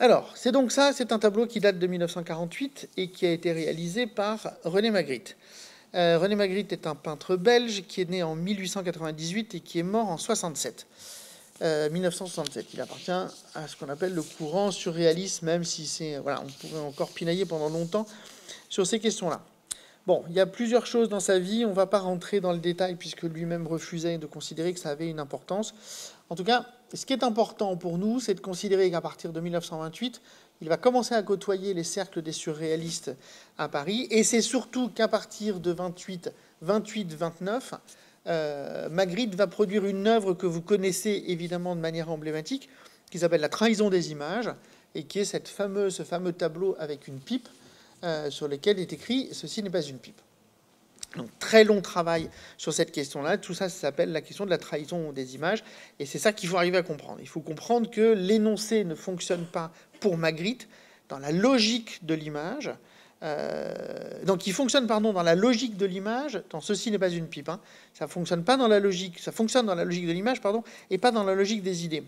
Alors, c'est donc ça, c'est un tableau qui date de 1948 et qui a été réalisé par René Magritte. René Magritte est un peintre belge qui est né en 1898 et qui est mort en 67. 1967. Il appartient à ce qu'on appelle le courant surréaliste, même si c'est... Voilà, on pourrait encore pinailler pendant longtemps sur ces questions-là. Bon, il y a plusieurs choses dans sa vie, on ne va pas rentrer dans le détail puisque lui-même refusait de considérer que ça avait une importance. En tout cas, ce qui est important pour nous, c'est de considérer qu'à partir de 1928, il va commencer à côtoyer les cercles des surréalistes à Paris, et c'est surtout qu'à partir de 28-29, Magritte va produire une œuvre que vous connaissez évidemment de manière emblématique, qui s'appelle La trahison des images, et qui est ce fameux tableau avec une pipe, sur lequel est écrit « Ceci n'est pas une pipe ». Donc, très long travail sur cette question-là. Tout ça, ça s'appelle la question de la trahison des images. Et c'est ça qu'il faut arriver à comprendre. Il faut comprendre que l'énoncé ne fonctionne pas pour Magritte dans la logique de l'image. Donc, il fonctionne, pardon, dans la logique de l'image. Dans ceci n'est pas une pipe. Hein. Ça fonctionne pas dans la logique. Ça fonctionne dans la logique de l'image, pardon, et pas dans la logique des idées.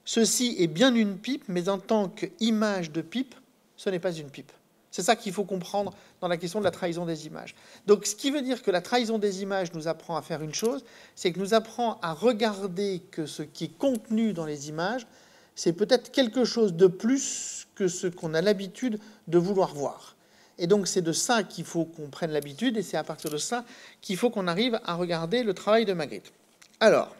Ceci est bien une pipe, mais en tant qu'image de pipe, ce n'est pas une pipe. C'est ça qu'il faut comprendre dans la question de la trahison des images. Donc, ce qui veut dire que la trahison des images nous apprend à faire une chose, c'est que nous apprend à regarder que ce qui est contenu dans les images, c'est peut-être quelque chose de plus que ce qu'on a l'habitude de vouloir voir. Et donc, c'est de ça qu'il faut qu'on prenne l'habitude, et c'est à partir de ça qu'il faut qu'on arrive à regarder le travail de Magritte. Alors,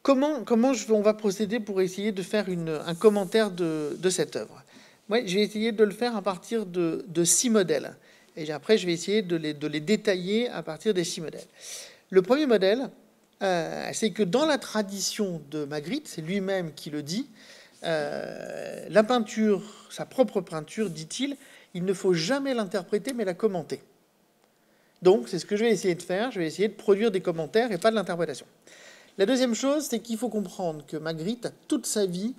comment on va procéder pour essayer de faire un commentaire de cette œuvre? Moi, je vais essayer de le faire à partir de 6 modèles. Et après, je vais essayer de les détailler à partir des 6 modèles. Le premier modèle, c'est que dans la tradition de Magritte, c'est lui-même qui le dit, la peinture, sa propre peinture, dit-il, il ne faut jamais l'interpréter, mais la commenter. Donc, c'est ce que je vais essayer de faire. Je vais essayer de produire des commentaires et pas de l'interprétation. La deuxième chose, c'est qu'il faut comprendre que Magritte, a toute sa vie,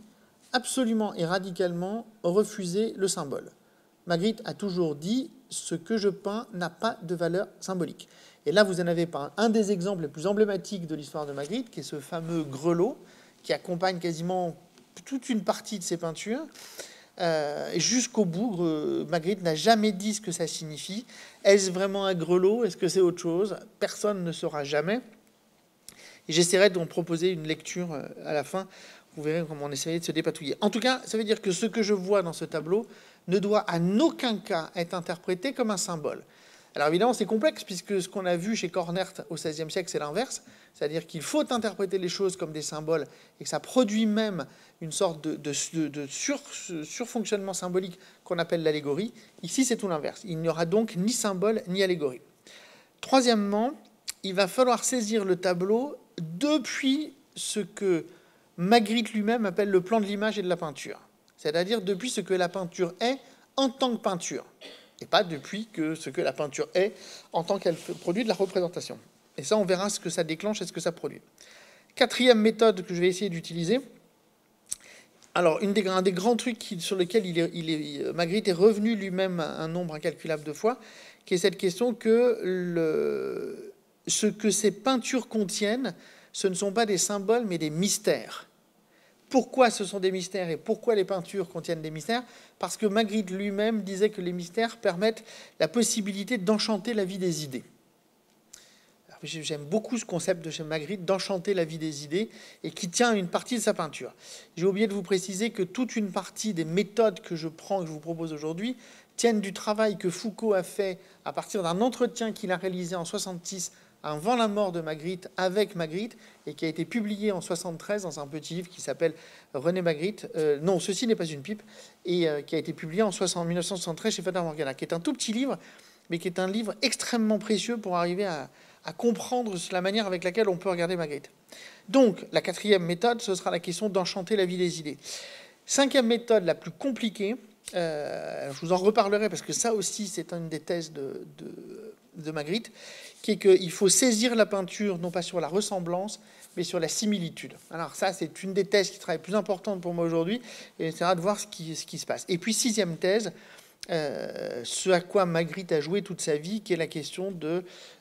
absolument et radicalement refusé le symbole. Magritte a toujours dit « ce que je peins n'a pas de valeur symbolique ». Et là, vous en avez un des exemples les plus emblématiques de l'histoire de Magritte, qui est ce fameux grelot, qui accompagne quasiment toute une partie de ses peintures. Jusqu'au bout, Magritte n'a jamais dit ce que ça signifie. Est-ce vraiment un grelot? Est-ce que c'est autre chose? Personne ne saura jamais. Et j'essaierai d'en proposer une lecture à la fin. Vous verrez comment on essayait de se dépatouiller. En tout cas, ça veut dire que ce que je vois dans ce tableau ne doit en aucun cas être interprété comme un symbole. Alors évidemment, c'est complexe, puisque ce qu'on a vu chez Cornert au XVIe siècle, c'est l'inverse. C'est-à-dire qu'il faut interpréter les choses comme des symboles, et que ça produit même une sorte de surfonctionnement symbolique qu'on appelle l'allégorie. Ici, c'est tout l'inverse. Il n'y aura donc ni symbole, ni allégorie. Troisièmement, il va falloir saisir le tableau depuis ce que Magritte lui-même appelle le plan de l'image et de la peinture. C'est-à-dire depuis ce que la peinture est en tant que peinture, et pas depuis ce que la peinture est en tant qu'elle produit de la représentation. Et ça, on verra ce que ça déclenche et ce que ça produit. Quatrième méthode que je vais essayer d'utiliser. Alors, un des grands trucs sur lesquels Magritte est revenu lui-même un nombre incalculable de fois, qui est cette question que ce que ces peintures contiennent, ce ne sont pas des symboles, mais des mystères. Pourquoi ce sont des mystères et pourquoi les peintures contiennent des mystères? Parce que Magritte lui-même disait que les mystères permettent la possibilité d'enchanter la vie des idées. J'aime beaucoup ce concept de chez Magritte, d'enchanter la vie des idées, et qui tient une partie de sa peinture. J'ai oublié de vous préciser que toute une partie des méthodes que je prends, que je vous propose aujourd'hui, tiennent du travail que Foucault a fait à partir d'un entretien qu'il a réalisé en 1966 avant la mort de Magritte, avec Magritte, et qui a été publié en 1973 dans un petit livre qui s'appelle René Magritte. Non, ceci n'est pas une pipe, et qui a été publié en 1973 chez Fata Morgana, qui est un tout petit livre, mais qui est un livre extrêmement précieux pour arriver à comprendre la manière avec laquelle on peut regarder Magritte. Donc, la quatrième méthode, ce sera la question d'enchanter la vie des idées. Cinquième méthode, la plus compliquée, je vous en reparlerai parce que ça aussi, c'est une des thèses de Magritte, qui est qu'il faut saisir la peinture, non pas sur la ressemblance, mais sur la similitude. Alors ça, c'est une des thèses qui sera la plus importante pour moi aujourd'hui, et on essaiera de voir ce qui se passe. Et puis, sixième thèse, ce à quoi Magritte a joué toute sa vie, qui est la question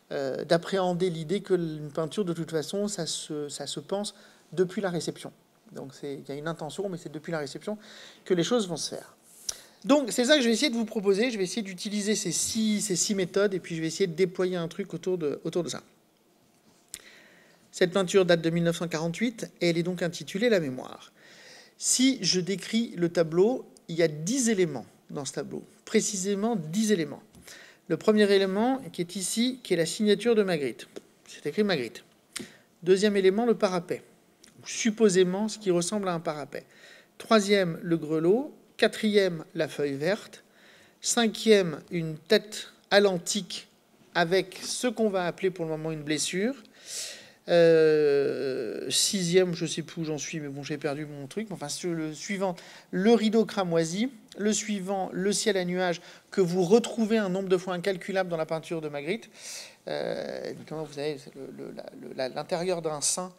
d'appréhender l'idée que une peinture, de toute façon, ça se pense depuis la réception. Donc il y a une intention, mais c'est depuis la réception que les choses vont se faire. Donc c'est ça que je vais essayer de vous proposer. Je vais essayer d'utiliser ces six méthodes et puis je vais essayer de déployer un truc autour de ça. Cette peinture date de 1948 et elle est donc intitulée La mémoire. Si je décris le tableau, il y a 10 éléments dans ce tableau, précisément 10 éléments. Le premier élément qui est ici, qui est la signature de Magritte. C'est écrit Magritte. Deuxième élément, le parapet, ou supposément ce qui ressemble à un parapet. Troisième, le grelot. Quatrième, la feuille verte. Cinquième, une tête à l'antique avec ce qu'on va appeler pour le moment une blessure. Sixième, je ne sais plus où j'en suis, mais bon, j'ai perdu mon truc. Enfin, le suivant, le rideau cramoisi. Le suivant, le ciel à nuages, que vous retrouvez un nombre de fois incalculable dans la peinture de Magritte. Notamment, vous savez, l'intérieur d'un sein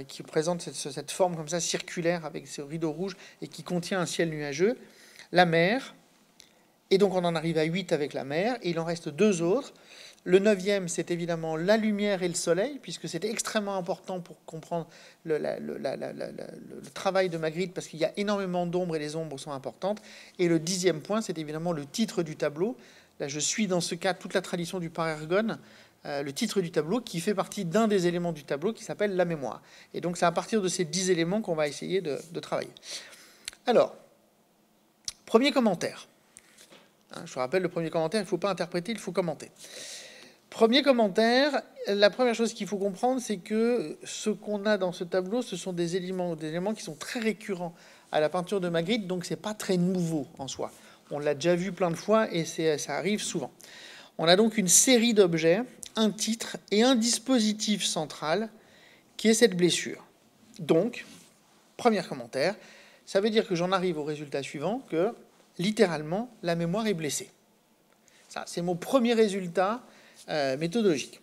qui présente cette forme comme ça, circulaire, avec ce rideau rouge, et qui contient un ciel nuageux. La mer. Et donc, on en arrive à 8 avec la mer, et il en reste 2 autres. Le 9e, c'est évidemment la lumière et le soleil, puisque c'était extrêmement important pour comprendre le travail de Magritte, parce qu'il y a énormément d'ombres et les ombres sont importantes. Et le 10e point, c'est évidemment le titre du tableau. Là, je suis dans ce cas toute la tradition du parergone, le titre du tableau, qui fait partie d'un des éléments du tableau qui s'appelle la mémoire. Et donc, c'est à partir de ces 10 éléments qu'on va essayer de travailler. Alors, premier commentaire. Je vous rappelle, le premier commentaire, il ne faut pas interpréter, il faut commenter. Premier commentaire, la première chose qu'il faut comprendre, c'est que ce qu'on a dans ce tableau, ce sont des éléments qui sont très récurrents à la peinture de Magritte, donc ce n'est pas très nouveau en soi. On l'a déjà vu plein de fois et ça arrive souvent. On a donc une série d'objets, un titre et un dispositif central qui est cette blessure. Donc, premier commentaire, ça veut dire que j'en arrive au résultat suivant, que littéralement, la mémoire est blessée. Ça, c'est mon premier résultat méthodologique.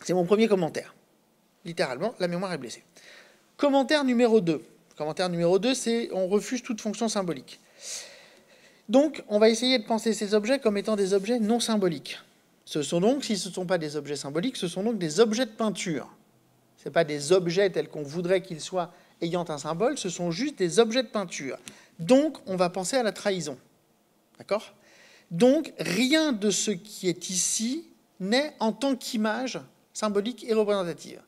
C'est mon premier commentaire. Littéralement, la mémoire est blessée. Commentaire numéro 2. Commentaire numéro 2, c'est on refuse toute fonction symbolique. Donc, on va essayer de penser ces objets comme étant des objets non symboliques. Ce sont donc, si ce ne sont pas des objets symboliques, ce sont donc des objets de peinture. Ce ne sont pas des objets tels qu'on voudrait qu'ils soient ayant un symbole, ce sont juste des objets de peinture. Donc, on va penser à la trahison. D'accord ? Donc, rien de ce qui est ici n'est en tant qu'image symbolique et représentative.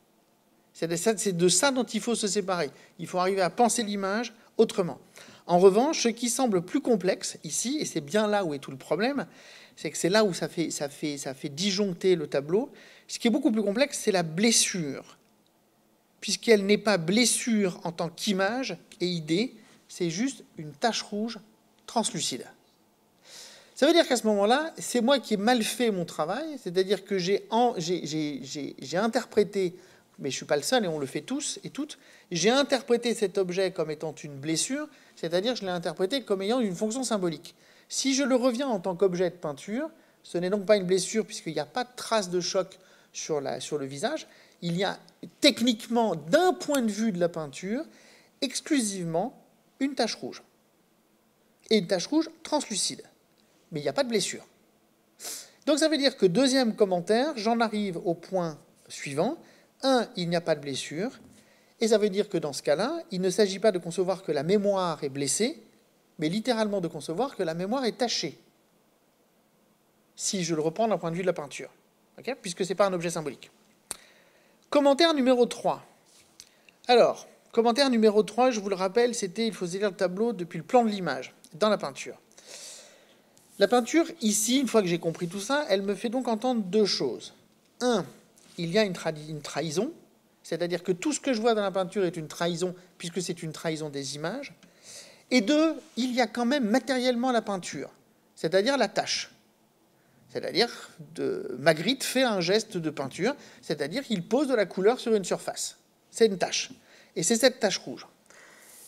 C'est de ça dont il faut se séparer. Il faut arriver à penser l'image autrement. En revanche, ce qui semble plus complexe ici, et c'est bien là où est tout le problème, c'est que c'est là où ça fait disjoncter le tableau. Ce qui est beaucoup plus complexe, c'est la blessure. Puisqu'elle n'est pas blessure en tant qu'image et idée, c'est juste une tache rouge translucide. Ça veut dire qu'à ce moment-là, c'est moi qui ai mal fait mon travail, c'est-à-dire que j'ai interprété, mais je ne suis pas le seul et on le fait tous et toutes, j'ai interprété cet objet comme étant une blessure, c'est-à-dire que je l'ai interprété comme ayant une fonction symbolique. Si je le reviens en tant qu'objet de peinture, ce n'est donc pas une blessure puisqu'il n'y a pas de trace de choc sur le visage, il y a techniquement, d'un point de vue de la peinture, exclusivement une tache rouge. Et une tache rouge translucide. Mais il n'y a pas de blessure. Donc ça veut dire que deuxième commentaire, j'en arrive au point suivant. 1, il n'y a pas de blessure. Et ça veut dire que dans ce cas-là, il ne s'agit pas de concevoir que la mémoire est blessée, mais littéralement de concevoir que la mémoire est tachée. Si je le reprends d'un point de vue de la peinture. Okay, puisque ce n'est pas un objet symbolique. Commentaire numéro 3. Alors, commentaire numéro 3, je vous le rappelle, c'était, il faut lire le tableau depuis le plan de l'image, dans la peinture. La peinture, ici, une fois que j'ai compris tout ça, elle me fait donc entendre 2 choses. 1, il y a une trahison, c'est-à-dire que tout ce que je vois dans la peinture est une trahison, puisque c'est une trahison des images. Et 2, il y a quand même matériellement la peinture, c'est-à-dire la tache. C'est-à-dire, Magritte fait un geste de peinture, c'est-à-dire qu'il pose de la couleur sur une surface. C'est une tache. Et c'est cette tache rouge.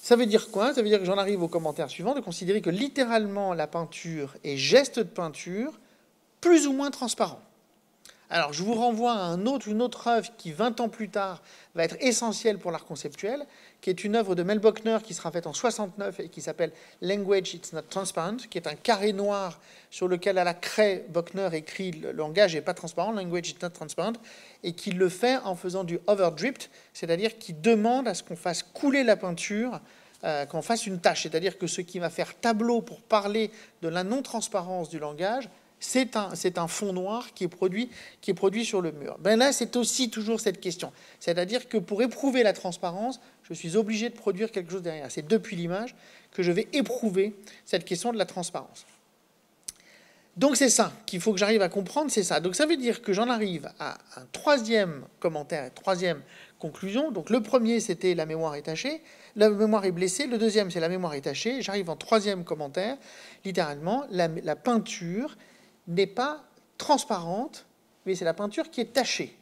Ça veut dire quoi? Ça veut dire que j'en arrive au commentaire suivant, de considérer que littéralement la peinture est geste de peinture plus ou moins transparent. Alors, je vous renvoie à une autre œuvre qui, 20 ans plus tard, va être essentielle pour l'art conceptuel, qui est une œuvre de Mel Bochner qui sera faite en 69 et qui s'appelle Language It's Not Transparent, qui est un carré noir sur lequel, à la craie, Bochner écrit « Le langage n'est pas transparent, language is not transparent », et qui le fait en faisant du overdripped, c'est-à-dire qu'il demande à ce qu'on fasse couler la peinture, qu'on fasse une tâche. C'est-à-dire que ce qui va faire tableau pour parler de la non-transparence du langage, c'est un fond noir qui est produit sur le mur. Ben là, c'est aussi toujours cette question. C'est-à-dire que pour éprouver la transparence, je suis obligé de produire quelque chose derrière. C'est depuis l'image que je vais éprouver cette question de la transparence. Donc c'est ça qu'il faut que j'arrive à comprendre, c'est ça. Donc ça veut dire que j'en arrive à un troisième commentaire et troisième conclusion. Donc le premier, c'était la mémoire est tachée, la mémoire est blessée. Le deuxième, c'est la mémoire est tachée. J'arrive en troisième commentaire, littéralement, la peinture n'est pas transparente, mais c'est la peinture qui est tachée,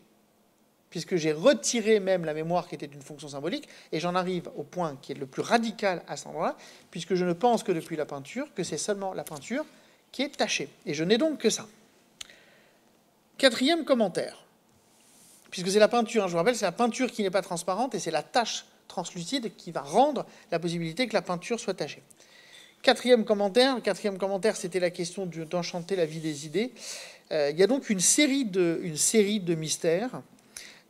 puisque j'ai retiré même la mémoire qui était une fonction symbolique, et j'en arrive au point qui est le plus radical à cet endroit-là, puisque je ne pense que depuis la peinture, que c'est seulement la peinture qui est tachée. Et je n'ai donc que ça. Quatrième commentaire, puisque c'est la peinture, hein, je vous rappelle, c'est la peinture qui n'est pas transparente, et c'est la tache translucide qui va rendre la possibilité que la peinture soit tachée. Quatrième commentaire, c'était la question d'enchanter la vie des idées. Il y a donc une série de mystères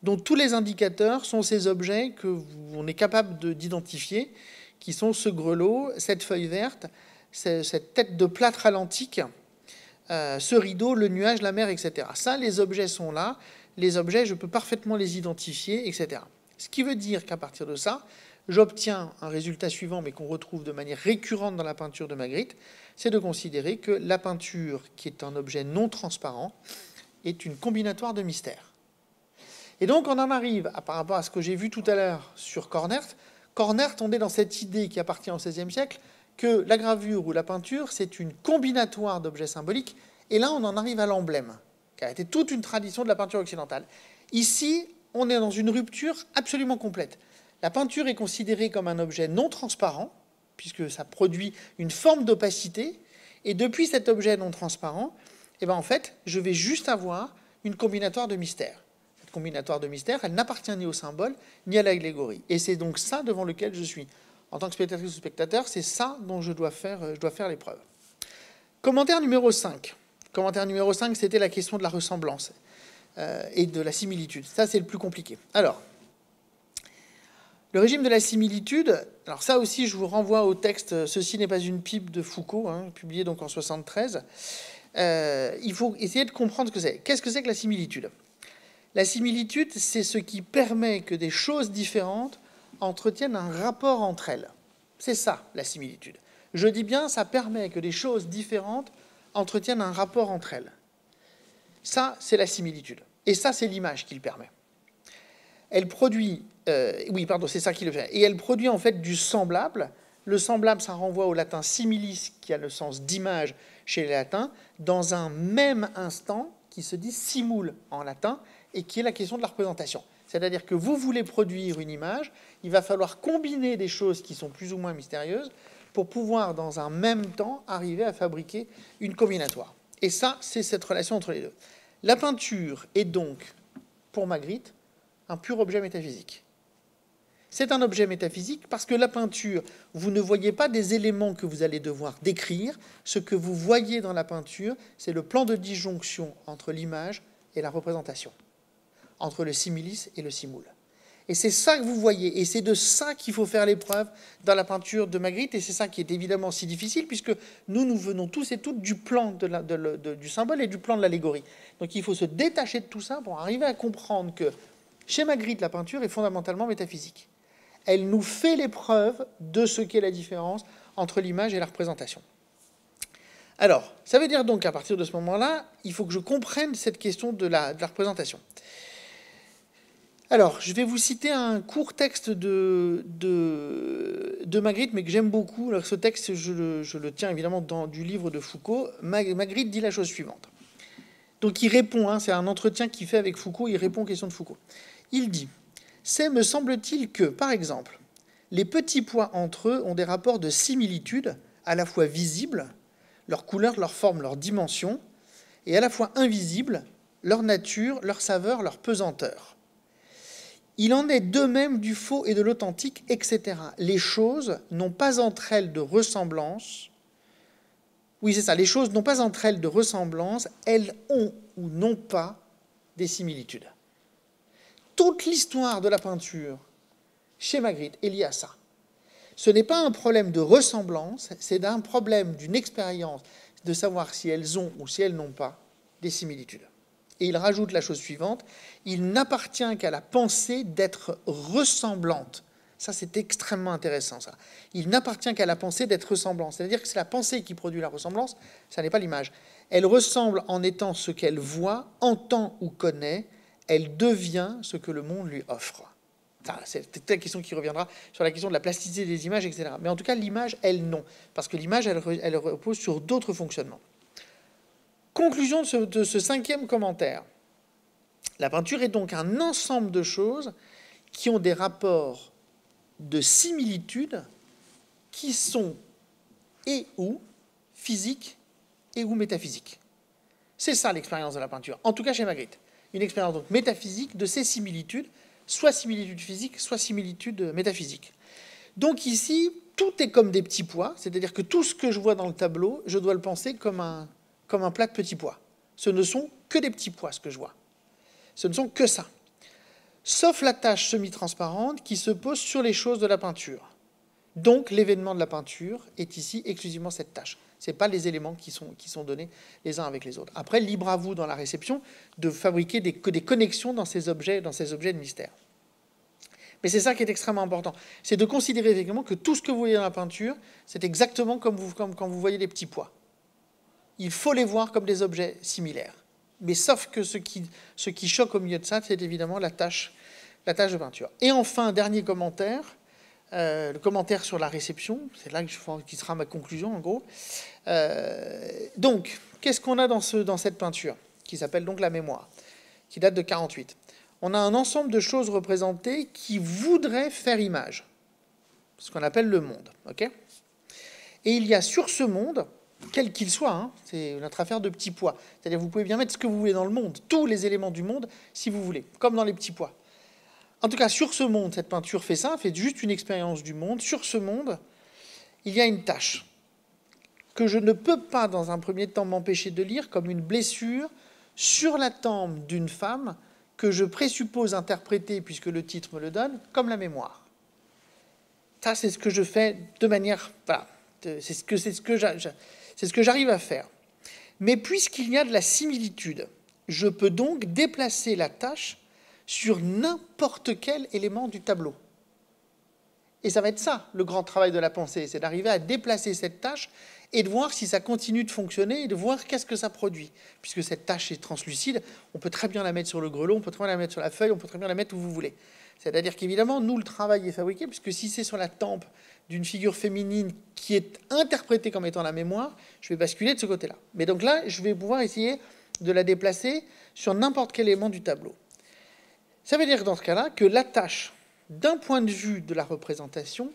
dont tous les indicateurs sont ces objets qu'on est capable d'identifier, qui sont ce grelot, cette feuille verte, cette tête de plâtre à l'antique, ce rideau, le nuage, la mer, etc. Ça, les objets sont là. Les objets, je peux parfaitement les identifier, etc. Ce qui veut dire qu'à partir de ça, j'obtiens un résultat suivant, mais qu'on retrouve de manière récurrente dans la peinture de Magritte, c'est de considérer que la peinture, qui est un objet non transparent, est une combinatoire de mystères. Et donc, on en arrive, par rapport à ce que j'ai vu tout à l'heure sur Cornert. Cornert, on est dans cette idée qui appartient au XVIe siècle, que la gravure ou la peinture, c'est une combinatoire d'objets symboliques, et là, on en arrive à l'emblème, qui a été toute une tradition de la peinture occidentale. Ici, on est dans une rupture absolument complète. La peinture est considérée comme un objet non transparent, puisque ça produit une forme d'opacité, et depuis cet objet non transparent, eh ben en fait, je vais juste avoir une combinatoire de mystères. Cette combinatoire de mystères, elle n'appartient ni au symbole, ni à l'allégorie. Et c'est donc ça devant lequel je suis. En tant que spectatrice ou spectateur, c'est ça dont je dois faire l'épreuve. Commentaire numéro 5. Commentaire numéro 5, c'était la question de la ressemblance et de la similitude. Ça, c'est le plus compliqué. Alors, le régime de la similitude, alors ça aussi, je vous renvoie au texte « Ceci n'est pas une pipe » de Foucault, hein, publié donc en 73. Il faut essayer de comprendre ce que c'est. Qu'est-ce que c'est que la similitude? La similitude, c'est ce qui permet que des choses différentes entretiennent un rapport entre elles. C'est ça, la similitude. Je dis bien, ça permet que des choses différentes entretiennent un rapport entre elles. Ça, c'est la similitude. Et ça, c'est l'image qui le permet. Elle produit... c'est ça qui le fait. Et elle produit en fait du semblable. Le semblable, ça renvoie au latin similis, qui a le sens d'image chez les latins, dans un même instant qui se dit simul en latin, et qui est la question de la représentation. C'est-à-dire que vous voulez produire une image, il va falloir combiner des choses qui sont plus ou moins mystérieuses pour pouvoir, dans un même temps, arriver à fabriquer une combinatoire. Et ça, c'est cette relation entre les deux. La peinture est donc, pour Magritte, un pur objet métaphysique. C'est un objet métaphysique parce que la peinture, vous ne voyez pas des éléments que vous allez devoir décrire. Ce que vous voyez dans la peinture, c'est le plan de disjonction entre l'image et la représentation, entre le similis et le simul. Et c'est ça que vous voyez, et c'est de ça qu'il faut faire l'épreuve dans la peinture de Magritte, et c'est ça qui est évidemment si difficile, puisque nous venons tous et toutes du plan du symbole et du plan de l'allégorie. Donc il faut se détacher de tout ça pour arriver à comprendre que chez Magritte, la peinture est fondamentalement métaphysique. Elle nous fait l'épreuve de ce qu'est la différence entre l'image et la représentation. Alors, ça veut dire donc qu'à partir de ce moment-là, il faut que je comprenne cette question de la représentation. Alors, je vais vous citer un court texte de Magritte, mais que j'aime beaucoup. Alors, ce texte, je le tiens évidemment du livre de Foucault. Magritte dit la chose suivante. Donc, il répond, c'est un entretien qu'il fait avec Foucault, il répond aux questions de Foucault. Il dit « C'est, me semble-t-il, que, par exemple, les petits pois entre eux ont des rapports de similitude à la fois visibles, leur couleur, leur forme, leur dimension, et à la fois invisibles, leur nature, leur saveur, leur pesanteur. Il en est de même du faux et de l'authentique, etc. Les choses n'ont pas entre elles de ressemblance. Oui, c'est ça, les choses n'ont pas entre elles de ressemblance, elles ont ou n'ont pas des similitudes. Toute l'histoire de la peinture chez Magritte est liée à ça. Ce n'est pas un problème de ressemblance, c'est un problème d'une expérience, de savoir si elles ont ou si elles n'ont pas des similitudes. Et il rajoute la chose suivante, il n'appartient qu'à la pensée d'être ressemblante. Ça, c'est extrêmement intéressant, ça. Il n'appartient qu'à la pensée d'être ressemblante. C'est-à-dire que c'est la pensée qui produit la ressemblance, ça n'est pas l'image. Elle ressemble en étant ce qu'elle voit, entend ou connaît, elle devient ce que le monde lui offre. C'est la question qui reviendra sur la question de la plasticité des images, etc. Mais en tout cas, l'image, elle, non. Parce que l'image, elle repose sur d'autres fonctionnements. Conclusion de ce 5e commentaire. La peinture est donc un ensemble de choses qui ont des rapports de similitude qui sont et ou physiques et ou métaphysiques. C'est ça l'expérience de la peinture, en tout cas chez Magritte. Une expérience donc métaphysique de ces similitudes, soit similitudes physiques, soit similitudes métaphysiques. Donc ici, tout est comme des petits pois, c'est-à-dire que tout ce que je vois dans le tableau, je dois le penser comme un plat de petits pois. Ce ne sont que des petits pois, ce que je vois. Ce ne sont que ça. Sauf la tache semi-transparente qui se pose sur les choses de la peinture. Donc l'événement de la peinture est ici exclusivement cette tache. Ce n'est pas les éléments qui sont donnés les uns avec les autres. Après, libre à vous dans la réception de fabriquer des connexions dans ces objets de mystère. Mais c'est ça qui est extrêmement important. C'est de considérer effectivement que tout ce que vous voyez dans la peinture, c'est exactement comme quand vous voyez des petits pois. Il faut les voir comme des objets similaires. Mais sauf que ce qui choque au milieu de ça, c'est évidemment la tâche de peinture. Et enfin, dernier commentaire, le commentaire sur la réception, c'est là qui sera ma conclusion en gros. Donc, qu'est-ce qu'on a dans cette peinture, qui s'appelle donc la mémoire, qui date de 1948 ? On a un ensemble de choses représentées qui voudraient faire image, ce qu'on appelle le monde. Okay ? Et il y a sur ce monde, quel qu'il soit, c'est notre affaire de petits pois. C'est-à-dire vous pouvez bien mettre ce que vous voulez dans le monde, tous les éléments du monde, si vous voulez, comme dans les petits pois. En tout cas, sur ce monde, cette peinture fait ça, fait juste une expérience du monde. Sur ce monde, il y a une tache que je ne peux pas, dans un premier temps, m'empêcher de lire comme une blessure sur la tempe d'une femme que je présuppose interpréter, puisque le titre me le donne, comme la mémoire. Ça, c'est ce que je fais de manière... Voilà, c'est ce que j'arrive à faire. Mais puisqu'il y a de la similitude, je peux donc déplacer la tache sur n'importe quel élément du tableau. Et ça va être ça, le grand travail de la pensée, c'est d'arriver à déplacer cette tâche et de voir si ça continue de fonctionner et de voir qu'est-ce que ça produit. Puisque cette tâche est translucide, on peut très bien la mettre sur le grelot, on peut très bien la mettre sur la feuille, on peut très bien la mettre où vous voulez. C'est-à-dire qu'évidemment, nous, le travail est fabriqué, puisque si c'est sur la tempe d'une figure féminine qui est interprétée comme étant la mémoire, je vais basculer de ce côté-là. Mais donc là, je vais pouvoir essayer de la déplacer sur n'importe quel élément du tableau. Ça veut dire dans ce cas-là que la tâche, d'un point de vue de la représentation,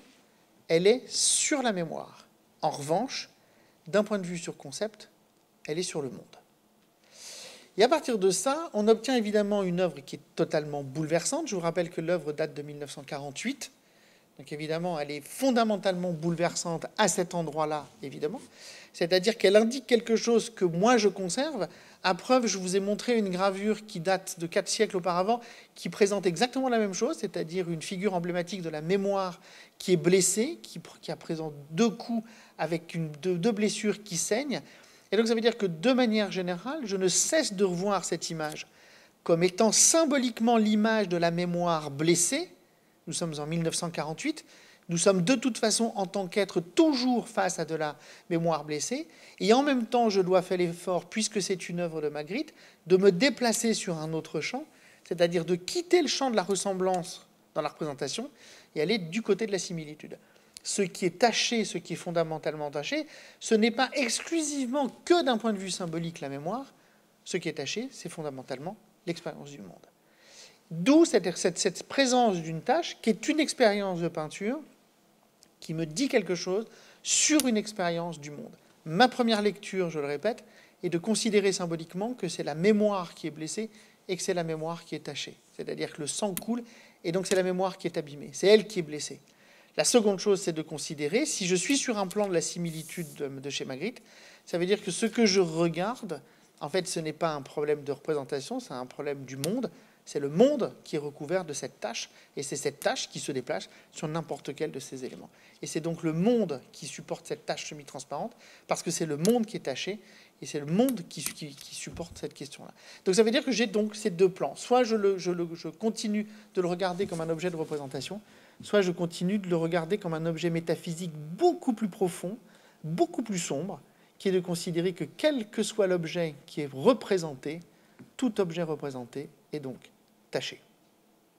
elle est sur la mémoire. En revanche, d'un point de vue sur concept, elle est sur le monde. Et à partir de ça, on obtient évidemment une œuvre qui est totalement bouleversante. Je vous rappelle que l'œuvre date de 1948. Donc évidemment, elle est fondamentalement bouleversante à cet endroit-là, évidemment. C'est-à-dire qu'elle indique quelque chose que moi je conserve. À preuve, je vous ai montré une gravure qui date de 4 siècles auparavant, qui présente exactement la même chose, c'est-à-dire une figure emblématique de la mémoire qui est blessée, qui présente 2 coups avec deux blessures qui saignent. Et donc ça veut dire que de manière générale, je ne cesse de revoir cette image comme étant symboliquement l'image de la mémoire blessée. Nous sommes en 1948, nous sommes de toute façon en tant qu'être toujours face à de la mémoire blessée, et en même temps je dois faire l'effort, puisque c'est une œuvre de Magritte, de me déplacer sur un autre champ, c'est-à-dire de quitter le champ de la ressemblance dans la représentation et aller du côté de la similitude. Ce qui est taché, ce qui est fondamentalement taché, ce n'est pas exclusivement que d'un point de vue symbolique la mémoire, ce qui est taché, c'est fondamentalement l'expérience du monde. D'où cette présence d'une tâche qui est une expérience de peinture qui me dit quelque chose sur une expérience du monde. Ma première lecture, je le répète, et de considérer symboliquement que c'est la mémoire qui est blessée et que c'est la mémoire qui est tachée. C'est-à-dire que le sang coule, et donc c'est la mémoire qui est abîmée. C'est elle qui est blessée. La seconde chose, c'est de considérer, si je suis sur un plan de la similitude de chez Magritte, ça veut dire que ce que je regarde, en fait, ce n'est pas un problème de représentation, c'est un problème du monde. C'est le monde qui est recouvert de cette tache, et c'est cette tache qui se déplace sur n'importe quel de ces éléments. Et c'est donc le monde qui supporte cette tache semi-transparente, parce que c'est le monde qui est taché, et c'est le monde qui supporte cette question-là. Donc ça veut dire que j'ai donc ces deux plans. Soit je continue de le regarder comme un objet de représentation, soit je continue de le regarder comme un objet métaphysique beaucoup plus profond, beaucoup plus sombre, qui est de considérer que quel que soit l'objet qui est représenté, tout objet représenté est donc taché.